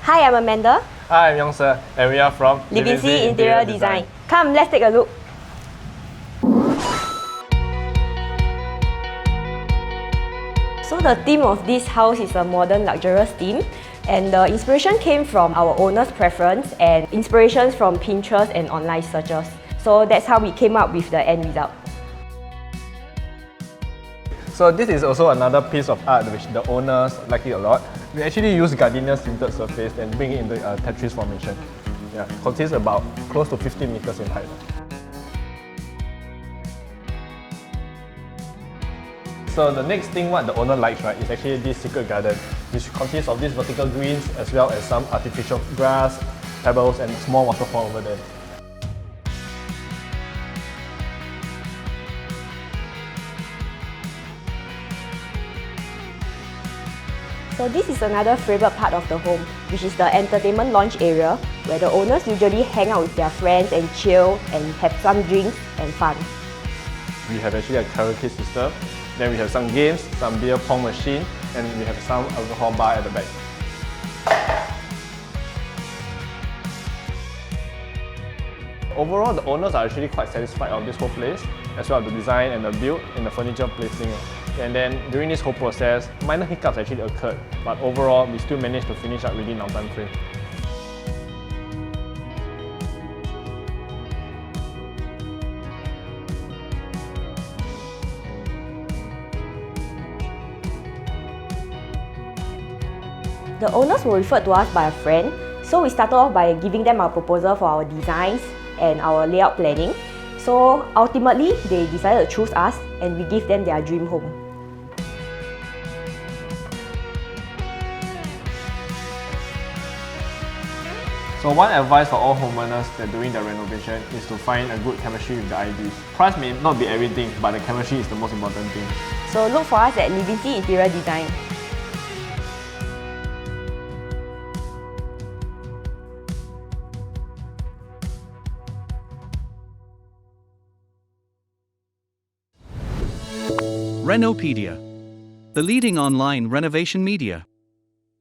Hi, I'm Amanda. Hi, I'm Young Sir, and we are from Livinci Interior Design. Come, let's take a look. So the theme of this house is a modern luxurious theme, and the inspiration came from our owner's preference and inspirations from Pinterest and online searches. So that's how we came up with the end result. So this is also another piece of art which the owners like it a lot. We actually use gardenia sintered surface and bring it into a Tetris formation. Yeah, consists about close to 50 meters in height. So the next thing what the owner likes, right, is actually this secret garden, which consists of these vertical greens as well as some artificial grass, pebbles and small waterfall over there. So this is another favourite part of the home, which is the entertainment lounge area, where the owners usually hang out with their friends and chill and have some drinks and fun. We have actually a karaoke system, then we have some games, some beer pong machine, and we have some alcohol bar at the back. Overall, the owners are actually quite satisfied of this whole place, as well as the design and the build and the furniture placing. And then during this whole process, minor hiccups actually occurred, but overall, we still managed to finish up within our time frame. The owners were referred to us by a friend, so we started off by giving them our proposal for our designs and our layout planning. So ultimately, they decided to choose us and we gave them their dream home. So one advice for all homeowners that doing their renovation is to find a good chemistry with the IDs. Price may not be everything, but the chemistry is the most important thing. So look for us at Livinci Interior Design. Renopedia, the leading online renovation media.